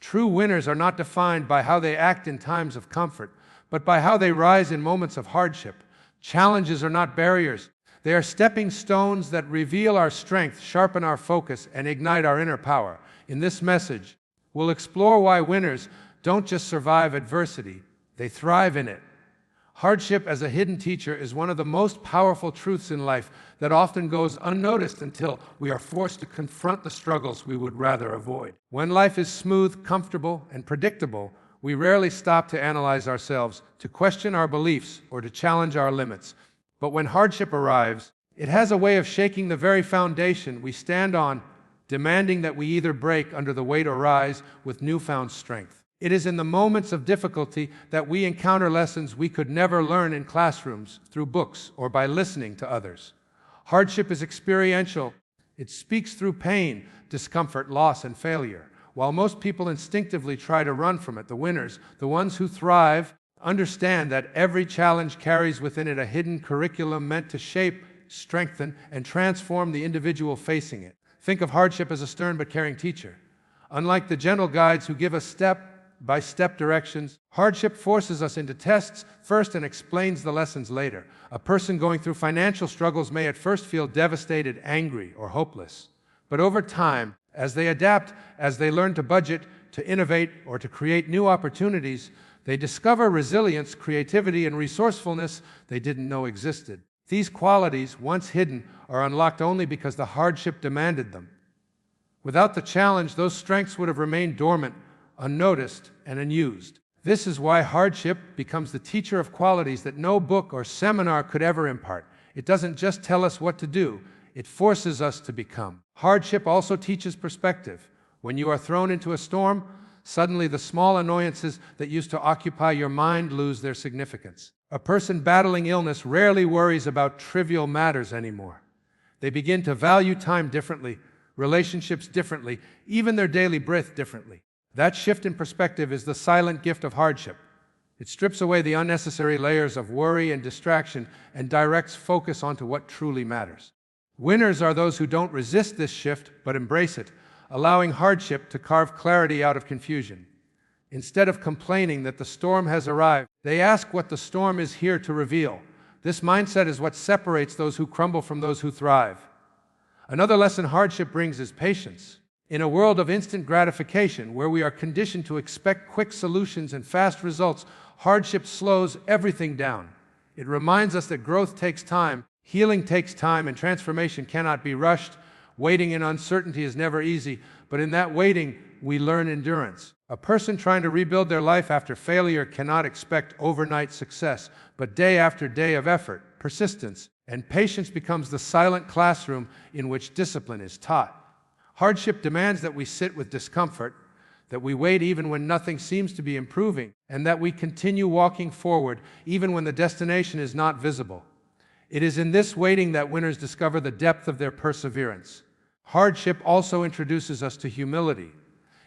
True winners are not defined by how they act in times of comfort, but by how they rise in moments of hardship. Challenges are not barriers. They are stepping stones that reveal our strength, sharpen our focus, and ignite our inner power. In this message, we'll explore why winners don't just survive adversity, they thrive in it. Hardship as a hidden teacher is one of the most powerful truths in life that often goes unnoticed until we are forced to confront the struggles we would rather avoid. When life is smooth, comfortable, and predictable, we rarely stop to analyze ourselves, to question our beliefs, or to challenge our limits. But when hardship arrives, it has a way of shaking the very foundation we stand on, demanding that we either break under the weight or rise with newfound strength. It is in the moments of difficulty that we encounter lessons we could never learn in classrooms, through books, or by listening to others. Hardship is experiential. It speaks through pain, discomfort, loss, and failure. While most people instinctively try to run from it, the winners, the ones who thrive, understand that every challenge carries within it a hidden curriculum meant to shape, strengthen, and transform the individual facing it. Think of hardship as a stern but caring teacher. Unlike the gentle guides who give us step-by-step directions, hardship forces us into tests first and explains the lessons later. A person going through financial struggles may at first feel devastated, angry, or hopeless. But over time, as they adapt, as they learn to budget, to innovate, or to create new opportunities, they discover resilience, creativity, and resourcefulness they didn't know existed. These qualities, once hidden, are unlocked only because the hardship demanded them. Without the challenge, those strengths would have remained dormant, unnoticed, and unused. This is why hardship becomes the teacher of qualities that no book or seminar could ever impart. It doesn't just tell us what to do, it forces us to become. Hardship also teaches perspective. When you are thrown into a storm, suddenly the small annoyances that used to occupy your mind lose their significance. A person battling illness rarely worries about trivial matters anymore. They begin to value time differently, relationships differently, even their daily breath differently. That shift in perspective is the silent gift of hardship. It strips away the unnecessary layers of worry and distraction and directs focus onto what truly matters. Winners are those who don't resist this shift but embrace it, allowing hardship to carve clarity out of confusion. Instead of complaining that the storm has arrived, they ask what the storm is here to reveal. This mindset is what separates those who crumble from those who thrive. Another lesson hardship brings is patience. In a world of instant gratification, where we are conditioned to expect quick solutions and fast results, hardship slows everything down. It reminds us that growth takes time, healing takes time, and transformation cannot be rushed. Waiting in uncertainty is never easy, but in that waiting, we learn endurance. A person trying to rebuild their life after failure cannot expect overnight success, but day after day of effort, persistence, and patience becomes the silent classroom in which discipline is taught. Hardship demands that we sit with discomfort, that we wait even when nothing seems to be improving, and that we continue walking forward even when the destination is not visible. It is in this waiting that winners discover the depth of their perseverance. Hardship also introduces us to humility.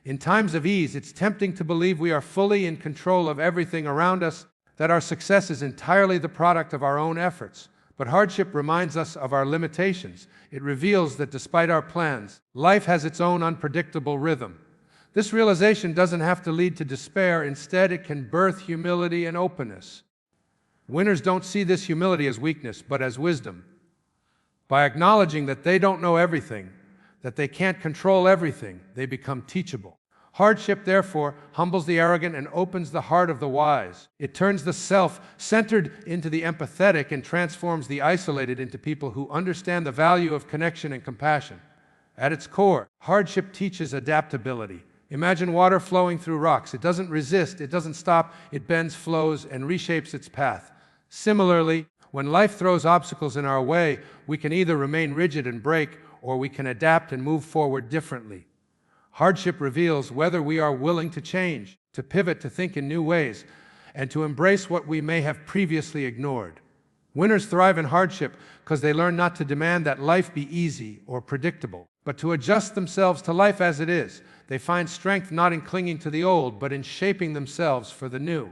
In times of ease, it's tempting to believe we are fully in control of everything around us, that our success is entirely the product of our own efforts. But hardship reminds us of our limitations. It reveals that despite our plans, life has its own unpredictable rhythm. This realization doesn't have to lead to despair. Instead, it can birth humility and openness. Winners don't see this humility as weakness, but as wisdom. By acknowledging that they don't know everything, that they can't control everything, they become teachable. Hardship, therefore, humbles the arrogant and opens the heart of the wise. It turns the self-centered into the empathetic and transforms the isolated into people who understand the value of connection and compassion. At its core, hardship teaches adaptability. Imagine water flowing through rocks. It doesn't resist, it doesn't stop, it bends, flows, and reshapes its path. Similarly, when life throws obstacles in our way, we can either remain rigid and break, or we can adapt and move forward differently. Hardship reveals whether we are willing to change, to pivot, to think in new ways, and to embrace what we may have previously ignored. Winners thrive in hardship because they learn not to demand that life be easy or predictable, but to adjust themselves to life as it is. They find strength not in clinging to the old, but in shaping themselves for the new.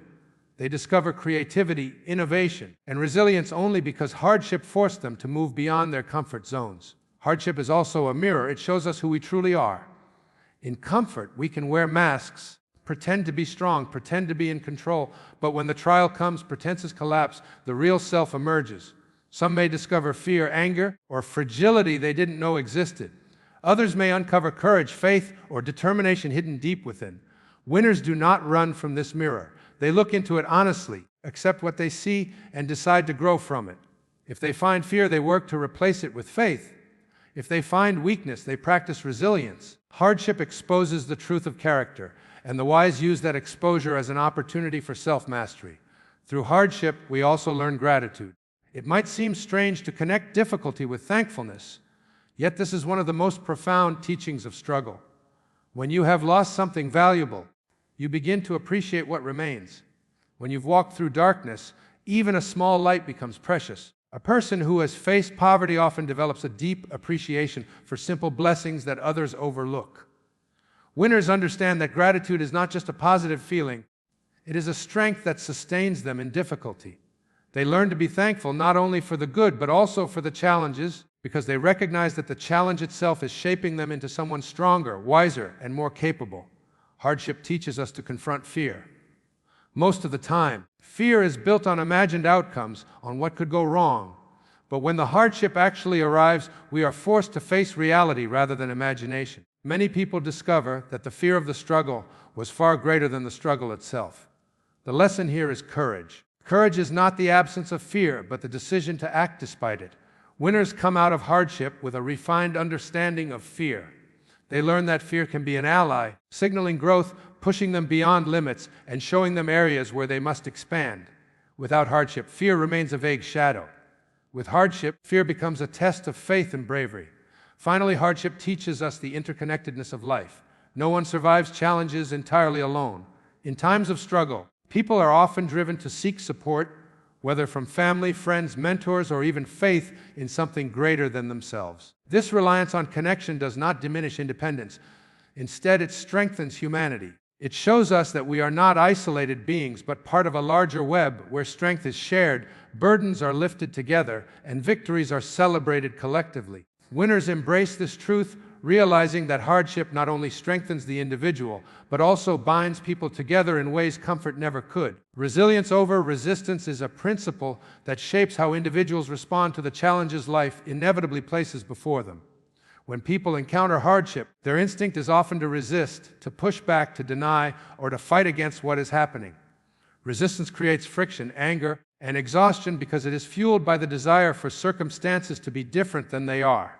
They discover creativity, innovation, and resilience only because hardship forced them to move beyond their comfort zones. Hardship is also a mirror. It shows us who we truly are. In comfort, we can wear masks, pretend to be strong, pretend to be in control, but when the trial comes, pretenses collapse, the real self emerges. Some may discover fear, anger, or fragility they didn't know existed. Others may uncover courage, faith, or determination hidden deep within. Winners do not run from this mirror. They look into it honestly, accept what they see, and decide to grow from it. If they find fear, they work to replace it with faith. If they find weakness, they practice resilience. Hardship exposes the truth of character, and the wise use that exposure as an opportunity for self-mastery. Through hardship, we also learn gratitude. It might seem strange to connect difficulty with thankfulness, yet this is one of the most profound teachings of struggle. When you have lost something valuable, you begin to appreciate what remains. When you've walked through darkness, even a small light becomes precious. A person who has faced poverty often develops a deep appreciation for simple blessings that others overlook. Winners understand that gratitude is not just a positive feeling, it is a strength that sustains them in difficulty. They learn to be thankful not only for the good, but also for the challenges, because they recognize that the challenge itself is shaping them into someone stronger, wiser, and more capable. Hardship teaches us to confront fear. Most of the time, fear is built on imagined outcomes, on what could go wrong. But when the hardship actually arrives, we are forced to face reality rather than imagination. Many people discover that the fear of the struggle was far greater than the struggle itself. The lesson here is courage. Courage is not the absence of fear, but the decision to act despite it. Winners come out of hardship with a refined understanding of fear. They learn that fear can be an ally, signaling growth, pushing them beyond limits, and showing them areas where they must expand. Without hardship, fear remains a vague shadow. With hardship, fear becomes a test of faith and bravery. Finally, hardship teaches us the interconnectedness of life. No one survives challenges entirely alone. In times of struggle, people are often driven to seek support, whether from family, friends, mentors, or even faith in something greater than themselves. This reliance on connection does not diminish independence. Instead, it strengthens humanity. It shows us that we are not isolated beings, but part of a larger web where strength is shared, burdens are lifted together, and victories are celebrated collectively. Winners embrace this truth, realizing that hardship not only strengthens the individual, but also binds people together in ways comfort never could. Resilience over resistance is a principle that shapes how individuals respond to the challenges life inevitably places before them. When people encounter hardship, their instinct is often to resist, to push back, to deny, or to fight against what is happening. Resistance creates friction, anger, and exhaustion because it is fueled by the desire for circumstances to be different than they are.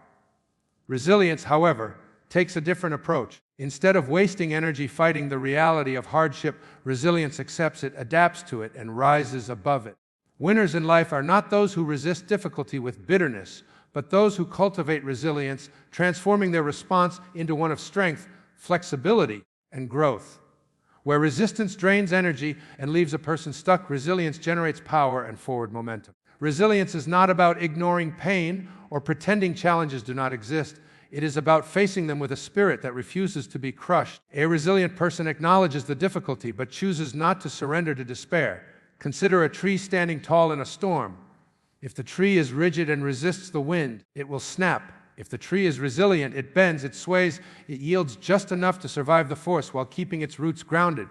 Resilience, however, takes a different approach. Instead of wasting energy fighting the reality of hardship, resilience accepts it, adapts to it, and rises above it. Winners in life are not those who resist difficulty with bitterness, but those who cultivate resilience, transforming their response into one of strength, flexibility, and growth. Where resistance drains energy and leaves a person stuck, resilience generates power and forward momentum. Resilience is not about ignoring pain or pretending challenges do not exist. It is about facing them with a spirit that refuses to be crushed. A resilient person acknowledges the difficulty but chooses not to surrender to despair. Consider a tree standing tall in a storm. If the tree is rigid and resists the wind, it will snap. If the tree is resilient, it bends, it sways, it yields just enough to survive the force while keeping its roots grounded.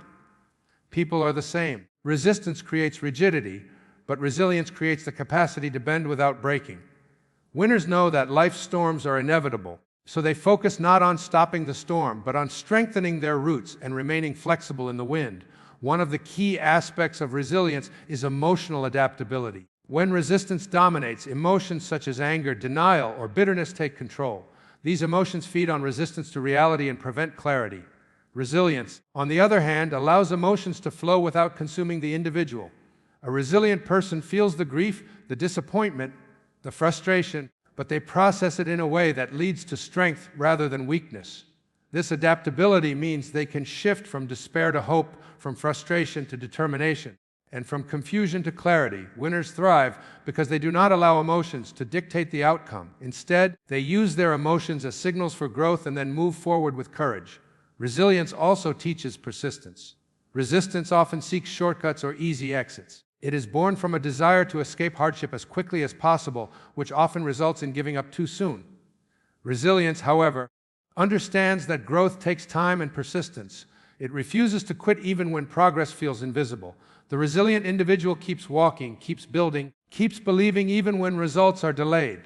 People are the same. Resistance creates rigidity, but resilience creates the capacity to bend without breaking. Winners know that life's storms are inevitable, so they focus not on stopping the storm, but on strengthening their roots and remaining flexible in the wind. One of the key aspects of resilience is emotional adaptability. When resistance dominates, emotions such as anger, denial, or bitterness take control. These emotions feed on resistance to reality and prevent clarity. Resilience, on the other hand, allows emotions to flow without consuming the individual. A resilient person feels the grief, the disappointment, the frustration, but they process it in a way that leads to strength rather than weakness. This adaptability means they can shift from despair to hope, from frustration to determination, and from confusion to clarity. Winners thrive because they do not allow emotions to dictate the outcome. Instead, they use their emotions as signals for growth and then move forward with courage. Resilience also teaches persistence. Resistance often seeks shortcuts or easy exits. It is born from a desire to escape hardship as quickly as possible, which often results in giving up too soon. Resilience, however, understands that growth takes time and persistence. It refuses to quit even when progress feels invisible. The resilient individual keeps walking, keeps building, keeps believing even when results are delayed.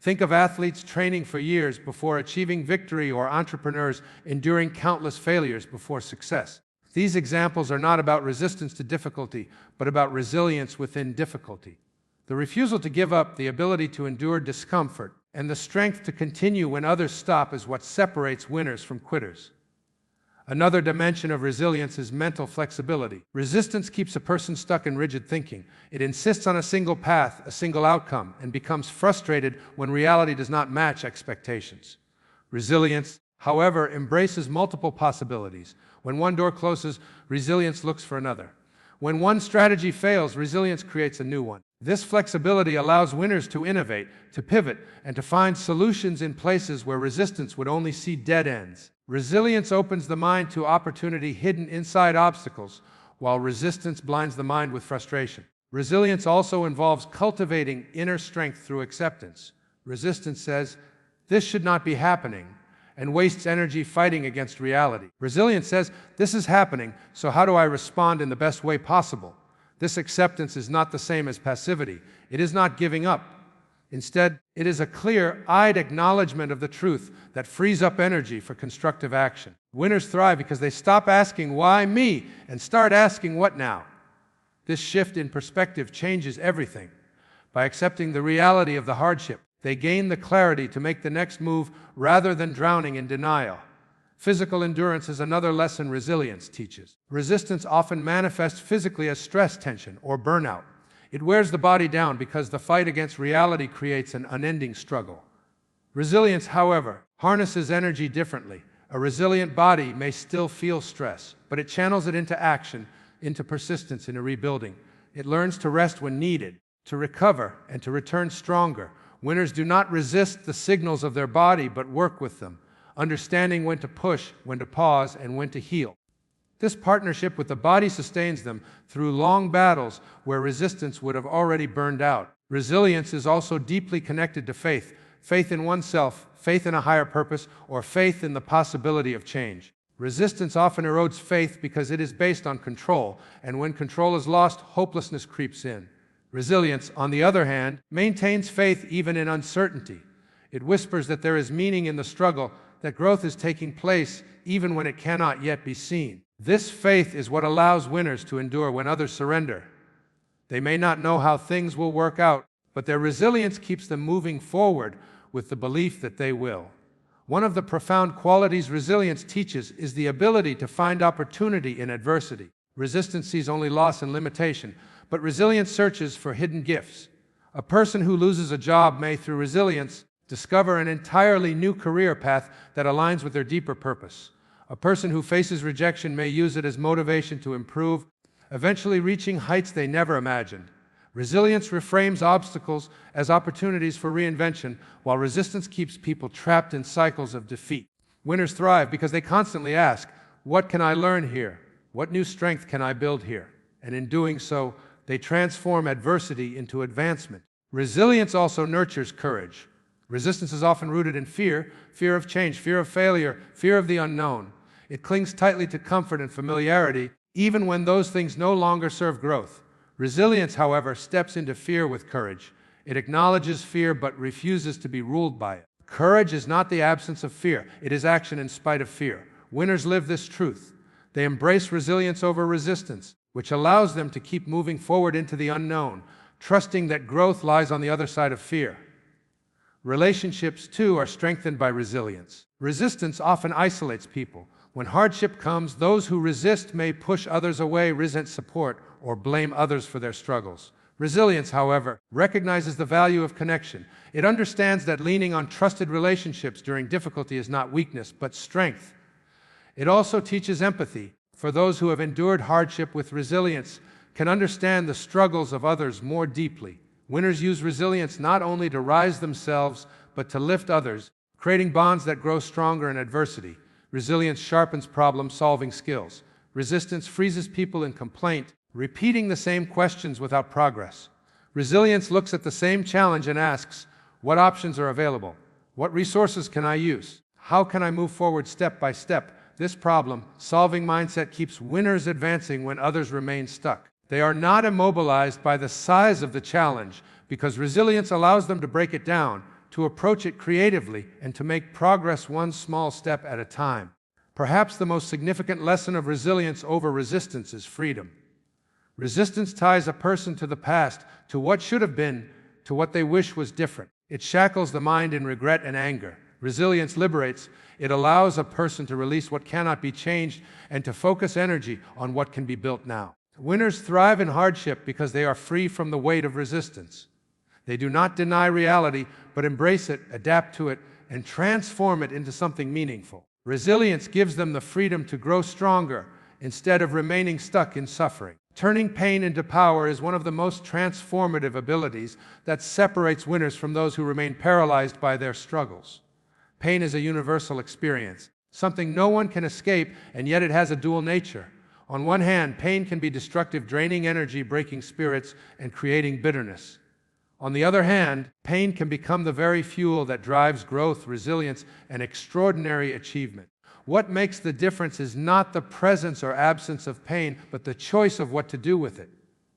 Think of athletes training for years before achieving victory, or entrepreneurs enduring countless failures before success. These examples are not about resistance to difficulty, but about resilience within difficulty. The refusal to give up, the ability to endure discomfort, and the strength to continue when others stop is what separates winners from quitters. Another dimension of resilience is mental flexibility. Resistance keeps a person stuck in rigid thinking. It insists on a single path, a single outcome, and becomes frustrated when reality does not match expectations. Resilience, however, embraces multiple possibilities. When one door closes, resilience looks for another. When one strategy fails, resilience creates a new one. This flexibility allows winners to innovate, to pivot, and to find solutions in places where resistance would only see dead ends. Resilience opens the mind to opportunity hidden inside obstacles, while resistance blinds the mind with frustration. Resilience also involves cultivating inner strength through acceptance. Resistance says, "This should not be happening," and wastes energy fighting against reality. Resilience says, "This is happening, so how do I respond in the best way possible?" This acceptance is not the same as passivity. It is not giving up. Instead, it is a clear-eyed acknowledgement of the truth that frees up energy for constructive action. Winners thrive because they stop asking, "Why me?" and start asking, "What now?" This shift in perspective changes everything. By accepting the reality of the hardship, they gain the clarity to make the next move rather than drowning in denial. Physical endurance is another lesson resilience teaches. Resistance often manifests physically as stress, tension, or burnout. It wears the body down because the fight against reality creates an unending struggle. Resilience, however, harnesses energy differently. A resilient body may still feel stress, but it channels it into action, into persistence, into rebuilding. It learns to rest when needed, to recover, and to return stronger. Winners do not resist the signals of their body, but work with them, understanding when to push, when to pause, and when to heal. This partnership with the body sustains them through long battles where resistance would have already burned out. Resilience is also deeply connected to faith, faith in oneself, faith in a higher purpose, or faith in the possibility of change. Resistance often erodes faith because it is based on control, and when control is lost, hopelessness creeps in. Resilience, on the other hand, maintains faith even in uncertainty. It whispers that there is meaning in the struggle, that growth is taking place even when it cannot yet be seen. This faith is what allows winners to endure when others surrender. They may not know how things will work out, but their resilience keeps them moving forward with the belief that they will. One of the profound qualities resilience teaches is the ability to find opportunity in adversity. Resistance sees only loss and limitation, but resilience searches for hidden gifts. A person who loses a job may, through resilience, discover an entirely new career path that aligns with their deeper purpose. A person who faces rejection may use it as motivation to improve, eventually reaching heights they never imagined. Resilience reframes obstacles as opportunities for reinvention, while resistance keeps people trapped in cycles of defeat. Winners thrive because they constantly ask, "What can I learn here? What new strength can I build here?" And in doing so, they transform adversity into advancement. Resilience also nurtures courage. Resistance is often rooted in fear, fear of change, fear of failure, fear of the unknown. It clings tightly to comfort and familiarity, even when those things no longer serve growth. Resilience, however, steps into fear with courage. It acknowledges fear but refuses to be ruled by it. Courage is not the absence of fear. It is action in spite of fear. Winners live this truth. They embrace resilience over resistance, which allows them to keep moving forward into the unknown, trusting that growth lies on the other side of fear. Relationships, too, are strengthened by resilience. Resistance often isolates people. When hardship comes, those who resist may push others away, resent support, or blame others for their struggles. Resilience, however, recognizes the value of connection. It understands that leaning on trusted relationships during difficulty is not weakness, but strength. It also teaches empathy, for those who have endured hardship with resilience can understand the struggles of others more deeply. Winners use resilience not only to rise themselves, but to lift others, creating bonds that grow stronger in adversity. Resilience sharpens problem-solving skills. Resistance freezes people in complaint, repeating the same questions without progress. Resilience looks at the same challenge and asks, "What options are available? What resources can I use? How can I move forward step by step? This problem-solving mindset keeps winners advancing when others remain stuck. They are not immobilized by the size of the challenge because resilience allows them to break it down, to approach it creatively, and to make progress one small step at a time. Perhaps the most significant lesson of resilience over resistance is freedom. Resistance ties a person to the past, to what should have been, to what they wish was different. It shackles the mind in regret and anger. Resilience liberates. It allows a person to release what cannot be changed and to focus energy on what can be built now. Winners thrive in hardship because they are free from the weight of resistance. They do not deny reality, but embrace it, adapt to it, and transform it into something meaningful. Resilience gives them the freedom to grow stronger instead of remaining stuck in suffering. Turning pain into power is one of the most transformative abilities that separates winners from those who remain paralyzed by their struggles. Pain is a universal experience, something no one can escape, and yet it has a dual nature. On one hand, pain can be destructive, draining energy, breaking spirits, and creating bitterness. On the other hand, pain can become the very fuel that drives growth, resilience, and extraordinary achievement. What makes the difference is not the presence or absence of pain, but the choice of what to do with it.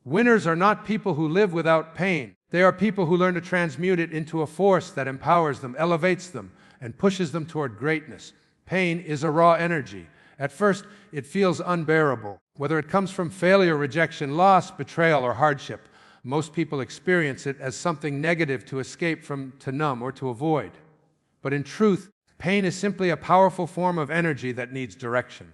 Winners are not people who live without pain. They are people who learn to transmute it into a force that empowers them, elevates them, and pushes them toward greatness. Pain is a raw energy. At first, it feels unbearable. Whether it comes from failure, rejection, loss, betrayal, or hardship, most people experience it as something negative to escape from, to numb, or to avoid. But in truth, pain is simply a powerful form of energy that needs direction.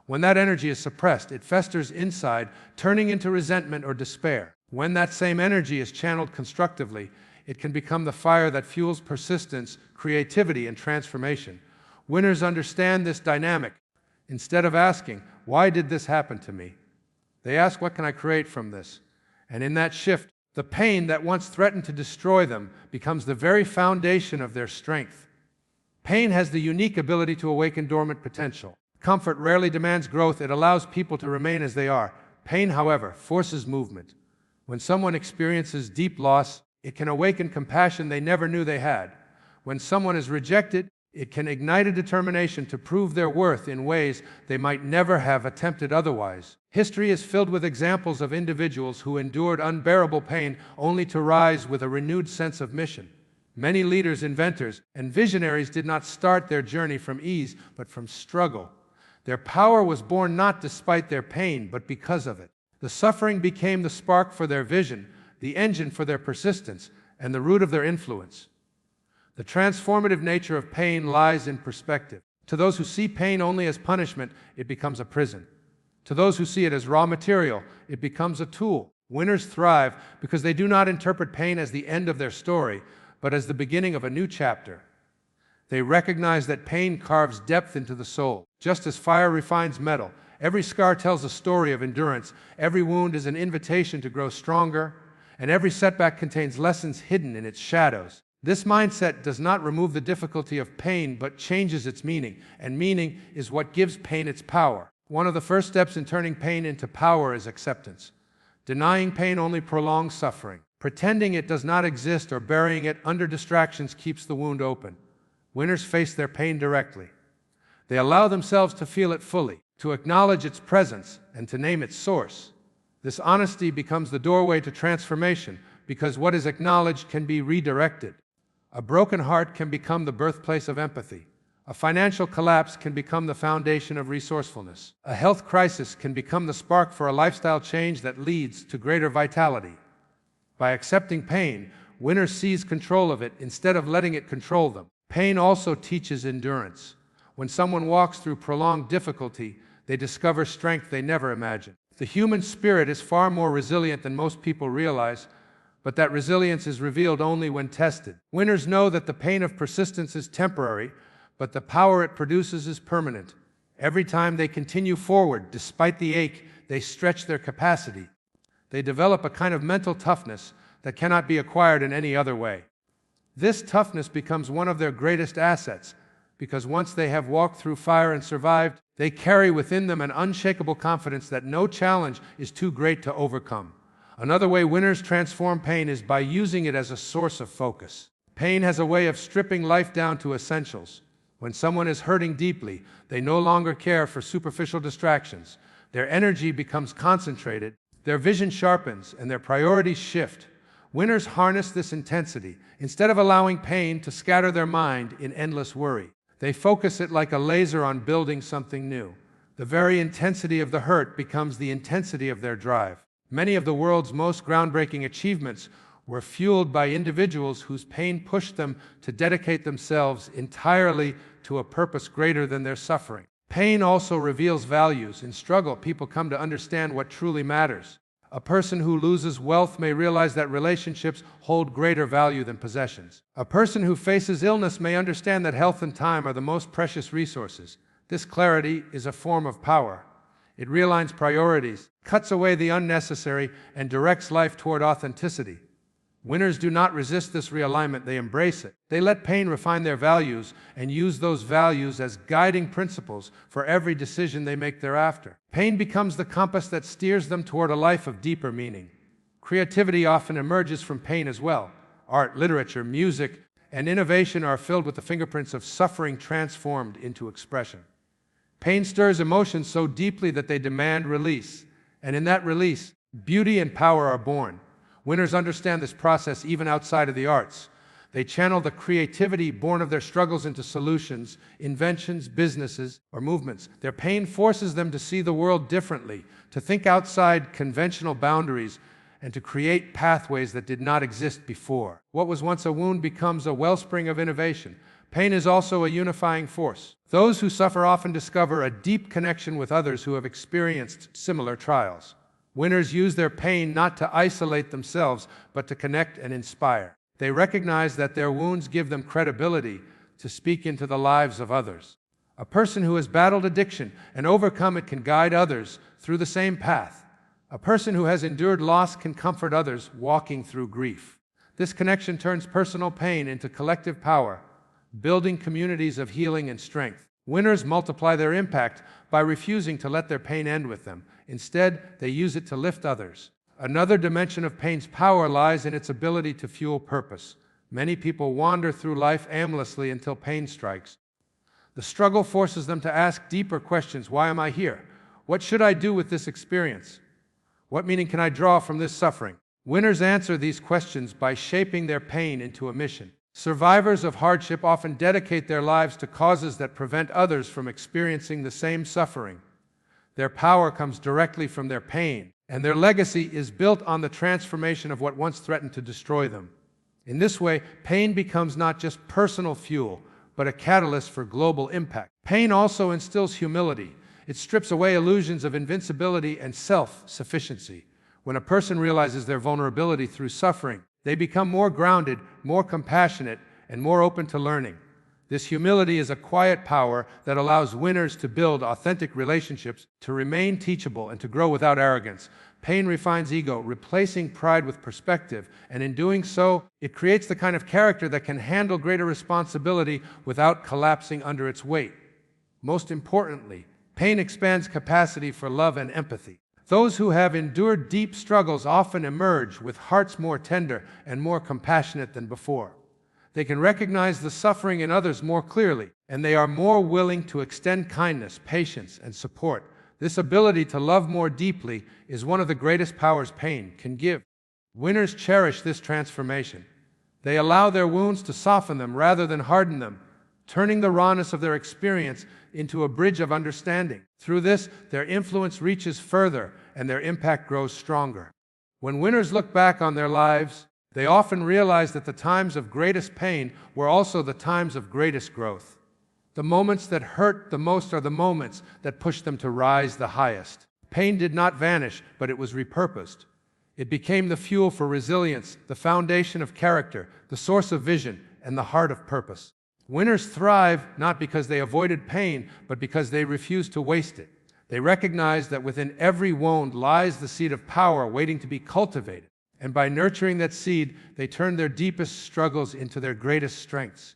When that energy is suppressed, it festers inside, turning into resentment or despair. When that same energy is channeled constructively, it can become the fire that fuels persistence, creativity, and transformation. Winners understand this dynamic. Instead of asking, "Why did this happen to me?" they ask, "What can I create from this?" And in that shift, the pain that once threatened to destroy them becomes the very foundation of their strength. Pain has the unique ability to awaken dormant potential. Comfort rarely demands growth. It allows people to remain as they are. Pain, however, forces movement. When someone experiences deep loss, it can awaken compassion they never knew they had. When someone is rejected, it can ignite a determination to prove their worth in ways they might never have attempted otherwise. History is filled with examples of individuals who endured unbearable pain only to rise with a renewed sense of mission. Many leaders, inventors, and visionaries did not start their journey from ease, but from struggle. Their power was born not despite their pain, but because of it. The suffering became the spark for their vision, the engine for their persistence, and the root of their influence. The transformative nature of pain lies in perspective. To those who see pain only as punishment, it becomes a prison. To those who see it as raw material, it becomes a tool. Winners thrive because they do not interpret pain as the end of their story, but as the beginning of a new chapter. They recognize that pain carves depth into the soul. Just as fire refines metal, every scar tells a story of endurance, every wound is an invitation to grow stronger, and every setback contains lessons hidden in its shadows. This mindset does not remove the difficulty of pain, but changes its meaning, and meaning is what gives pain its power. One of the first steps in turning pain into power is acceptance. Denying pain only prolongs suffering. Pretending it does not exist or burying it under distractions keeps the wound open. Winners face their pain directly. They allow themselves to feel it fully, to acknowledge its presence, and to name its source. This honesty becomes the doorway to transformation, because what is acknowledged can be redirected. A broken heart can become the birthplace of empathy. A financial collapse can become the foundation of resourcefulness. A health crisis can become the spark for a lifestyle change that leads to greater vitality. By accepting pain, winners seize control of it instead of letting it control them. Pain also teaches endurance. When someone walks through prolonged difficulty, they discover strength they never imagined. The human spirit is far more resilient than most people realize, but that resilience is revealed only when tested. Winners know that the pain of persistence is temporary, but the power it produces is permanent. Every time they continue forward, despite the ache, they stretch their capacity. They develop a kind of mental toughness that cannot be acquired in any other way. This toughness becomes one of their greatest assets, because once they have walked through fire and survived, they carry within them an unshakable confidence that no challenge is too great to overcome. Another way winners transform pain is by using it as a source of focus. Pain has a way of stripping life down to essentials. When someone is hurting deeply, they no longer care for superficial distractions. Their energy becomes concentrated, their vision sharpens, and their priorities shift. Winners harness this intensity. Instead of allowing pain to scatter their mind in endless worry, they focus it like a laser on building something new. The very intensity of the hurt becomes the intensity of their drive. Many of the world's most groundbreaking achievements were fueled by individuals whose pain pushed them to dedicate themselves entirely to a purpose greater than their suffering. Pain also reveals values. In struggle, people come to understand what truly matters. A person who loses wealth may realize that relationships hold greater value than possessions. A person who faces illness may understand that health and time are the most precious resources. This clarity is a form of power. It realigns priorities, cuts away the unnecessary, and directs life toward authenticity. Winners do not resist this realignment, they embrace it. They let pain refine their values and use those values as guiding principles for every decision they make thereafter. Pain becomes the compass that steers them toward a life of deeper meaning. Creativity often emerges from pain as well. Art, literature, music, and innovation are filled with the fingerprints of suffering transformed into expression. Pain stirs emotions so deeply that they demand release, and in that release, beauty and power are born. Winners understand this process even outside of the arts. They channel the creativity born of their struggles into solutions, inventions, businesses, or movements. Their pain forces them to see the world differently, to think outside conventional boundaries, and to create pathways that did not exist before. What was once a wound becomes a wellspring of innovation. Pain is also a unifying force. Those who suffer often discover a deep connection with others who have experienced similar trials. Winners use their pain not to isolate themselves, but to connect and inspire. They recognize that their wounds give them credibility to speak into the lives of others. A person who has battled addiction and overcome it can guide others through the same path. A person who has endured loss can comfort others walking through grief. This connection turns personal pain into collective power, building communities of healing and strength. Winners multiply their impact by refusing to let their pain end with them. Instead, they use it to lift others. Another dimension of pain's power lies in its ability to fuel purpose. Many people wander through life aimlessly until pain strikes. The struggle forces them to ask deeper questions. Why am I here? What should I do with this experience? What meaning can I draw from this suffering? Winners answer these questions by shaping their pain into a mission. Survivors of hardship often dedicate their lives to causes that prevent others from experiencing the same suffering. Their power comes directly from their pain, and their legacy is built on the transformation of what once threatened to destroy them. In this way, pain becomes not just personal fuel, but a catalyst for global impact. Pain also instills humility. It strips away illusions of invincibility and self-sufficiency. When a person realizes their vulnerability through suffering, they become more grounded, more compassionate, and more open to learning. This humility is a quiet power that allows winners to build authentic relationships, to remain teachable, and to grow without arrogance. Pain refines ego, replacing pride with perspective, and in doing so, it creates the kind of character that can handle greater responsibility without collapsing under its weight. Most importantly, pain expands capacity for love and empathy. Those who have endured deep struggles often emerge with hearts more tender and more compassionate than before. They can recognize the suffering in others more clearly, and they are more willing to extend kindness, patience, and support. This ability to love more deeply is one of the greatest powers pain can give. Winners cherish this transformation. They allow their wounds to soften them rather than harden them, turning the rawness of their experience into a bridge of understanding. Through this, their influence reaches further and their impact grows stronger. When winners look back on their lives, they often realize that the times of greatest pain were also the times of greatest growth. The moments that hurt the most are the moments that push them to rise the highest. Pain did not vanish, but it was repurposed. It became the fuel for resilience, the foundation of character, the source of vision, and the heart of purpose. Winners thrive not because they avoided pain, but because they refused to waste it. They recognize that within every wound lies the seed of power waiting to be cultivated. And by nurturing that seed, they turn their deepest struggles into their greatest strengths.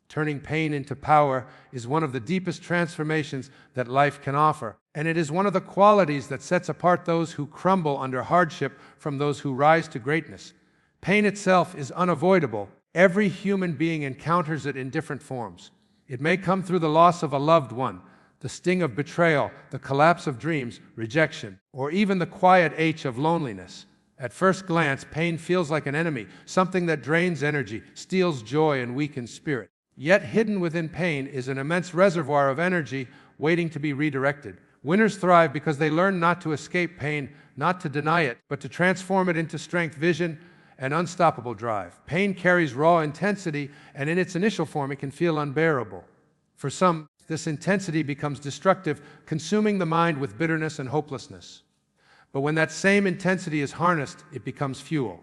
Turning pain into power is one of the deepest transformations that life can offer, and it is one of the qualities that sets apart those who crumble under hardship from those who rise to greatness. Pain itself is unavoidable. Every human being encounters it in different forms. It may come through the loss of a loved one, the sting of betrayal, the collapse of dreams, rejection, or even the quiet ache of loneliness. At first glance, pain feels like an enemy, something that drains energy, steals joy, and weakens spirit. Yet hidden within pain is an immense reservoir of energy waiting to be redirected. Winners thrive because they learn not to escape pain, not to deny it, but to transform it into strength, vision, and unstoppable drive. Pain carries raw intensity, and in its initial form, it can feel unbearable. For some, this intensity becomes destructive, consuming the mind with bitterness and hopelessness. But when that same intensity is harnessed, it becomes fuel.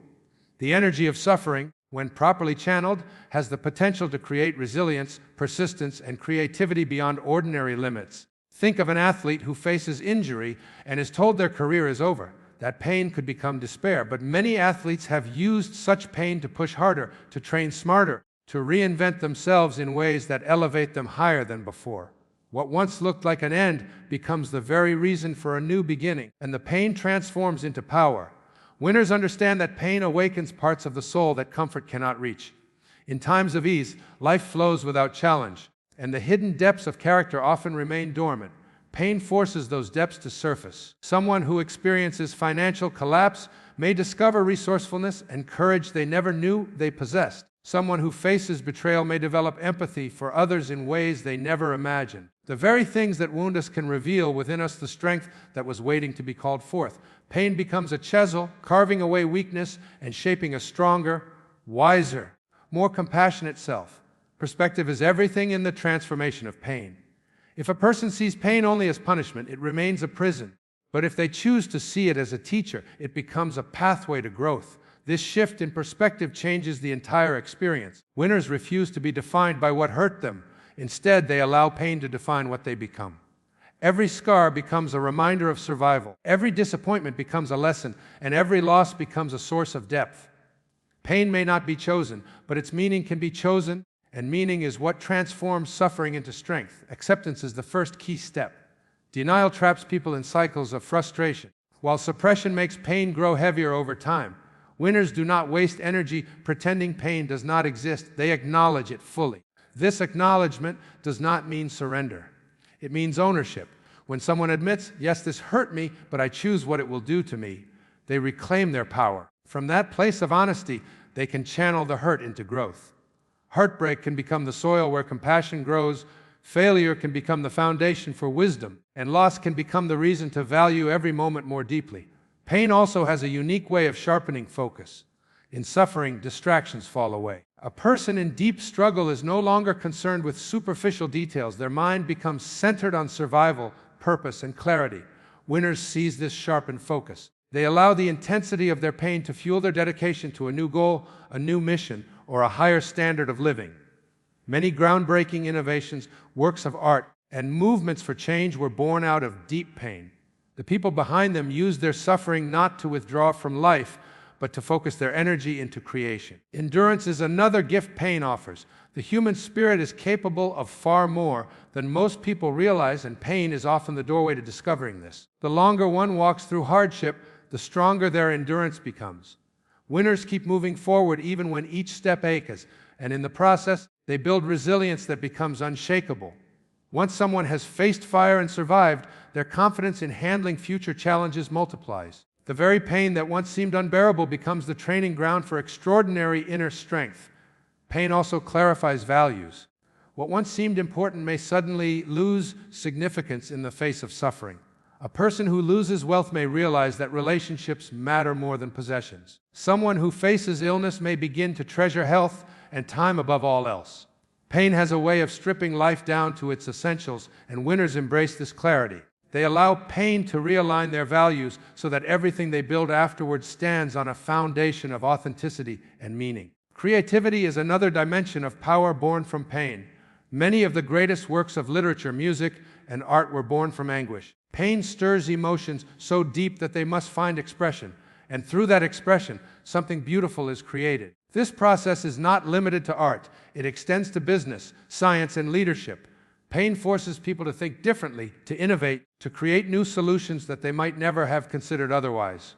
The energy of suffering, when properly channeled, has the potential to create resilience, persistence, and creativity beyond ordinary limits. Think of an athlete who faces injury and is told their career is over. That pain could become despair, but many athletes have used such pain to push harder, to train smarter, to reinvent themselves in ways that elevate them higher than before. What once looked like an end becomes the very reason for a new beginning, and the pain transforms into power. Winners understand that pain awakens parts of the soul that comfort cannot reach. In times of ease, life flows without challenge, and the hidden depths of character often remain dormant. Pain forces those depths to surface. Someone who experiences financial collapse may discover resourcefulness and courage they never knew they possessed. Someone who faces betrayal may develop empathy for others in ways they never imagined. The very things that wound us can reveal within us the strength that was waiting to be called forth. Pain becomes a chisel, carving away weakness and shaping a stronger, wiser, more compassionate self. Perspective is everything in the transformation of pain. If a person sees pain only as punishment, it remains a prison. But if they choose to see it as a teacher, it becomes a pathway to growth. This shift in perspective changes the entire experience. Winners refuse to be defined by what hurt them. Instead, they allow pain to define what they become. Every scar becomes a reminder of survival. Every disappointment becomes a lesson, and every loss becomes a source of depth. Pain may not be chosen, but its meaning can be chosen, and meaning is what transforms suffering into strength. Acceptance is the first key step. Denial traps people in cycles of frustration, while suppression makes pain grow heavier over time. Winners do not waste energy pretending pain does not exist. They acknowledge it fully. This acknowledgement does not mean surrender. It means ownership. When someone admits, yes, this hurt me, but I choose what it will do to me, they reclaim their power. From that place of honesty, they can channel the hurt into growth. Heartbreak can become the soil where compassion grows, failure can become the foundation for wisdom, and loss can become the reason to value every moment more deeply. Pain also has a unique way of sharpening focus. In suffering, distractions fall away. A person in deep struggle is no longer concerned with superficial details. Their mind becomes centered on survival, purpose, and clarity. Winners seize this sharpened focus. They allow the intensity of their pain to fuel their dedication to a new goal, a new mission, or a higher standard of living. Many groundbreaking innovations, works of art, and movements for change were born out of deep pain. The people behind them used their suffering not to withdraw from life, but to focus their energy into creation. Endurance is another gift pain offers. The human spirit is capable of far more than most people realize, and pain is often the doorway to discovering this. The longer one walks through hardship, the stronger their endurance becomes. Winners keep moving forward even when each step aches, and in the process, they build resilience that becomes unshakable. Once someone has faced fire and survived, their confidence in handling future challenges multiplies. The very pain that once seemed unbearable becomes the training ground for extraordinary inner strength. Pain also clarifies values. What once seemed important may suddenly lose significance in the face of suffering. A person who loses wealth may realize that relationships matter more than possessions. Someone who faces illness may begin to treasure health and time above all else. Pain has a way of stripping life down to its essentials, and winners embrace this clarity. They allow pain to realign their values so that everything they build afterwards stands on a foundation of authenticity and meaning. Creativity is another dimension of power born from pain. Many of the greatest works of literature, music, and art were born from anguish. Pain stirs emotions so deep that they must find expression, and through that expression, something beautiful is created. This process is not limited to art. It extends to business, science, and leadership. Pain forces people to think differently, to innovate, to create new solutions that they might never have considered otherwise.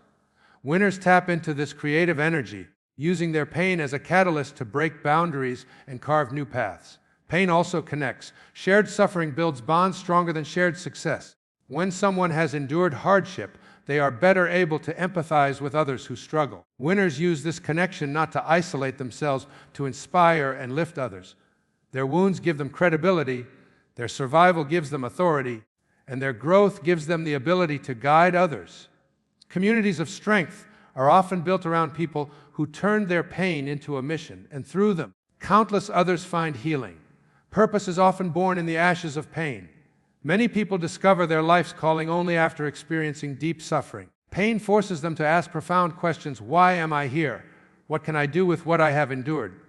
Winners tap into this creative energy, using their pain as a catalyst to break boundaries and carve new paths. Pain also connects. Shared suffering builds bonds stronger than shared success. When someone has endured hardship, they are better able to empathize with others who struggle. Winners use this connection not to isolate themselves, to inspire and lift others. Their wounds give them credibility, their survival gives them authority, and their growth gives them the ability to guide others. Communities of strength are often built around people who turned their pain into a mission, and through them, countless others find healing. Purpose is often born in the ashes of pain. Many people discover their life's calling only after experiencing deep suffering. Pain forces them to ask profound questions. Why am I here? What can I do with what I have endured?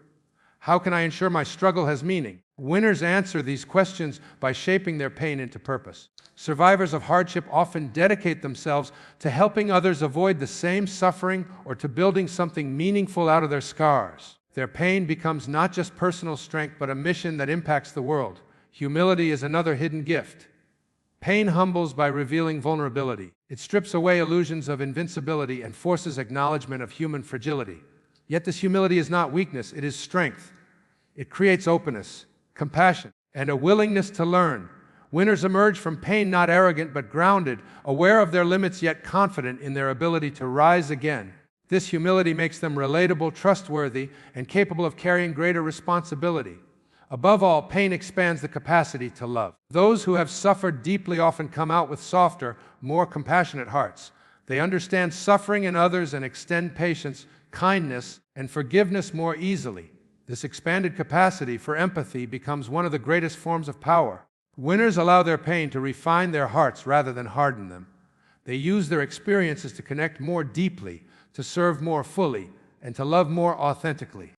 How can I ensure my struggle has meaning? Winners answer these questions by shaping their pain into purpose. Survivors of hardship often dedicate themselves to helping others avoid the same suffering or to building something meaningful out of their scars. Their pain becomes not just personal strength, but a mission that impacts the world. Humility is another hidden gift. Pain humbles by revealing vulnerability. It strips away illusions of invincibility and forces acknowledgement of human fragility. Yet this humility is not weakness, it is strength. It creates openness, compassion, and a willingness to learn. Winners emerge from pain not arrogant but grounded, aware of their limits yet confident in their ability to rise again. This humility makes them relatable, trustworthy, and capable of carrying greater responsibility. Above all, pain expands the capacity to love. Those who have suffered deeply often come out with softer, more compassionate hearts. They understand suffering in others and extend patience, kindness, and forgiveness more easily. This expanded capacity for empathy becomes one of the greatest forms of power. Winners allow their pain to refine their hearts rather than harden them. They use their experiences to connect more deeply, to serve more fully, and to love more authentically.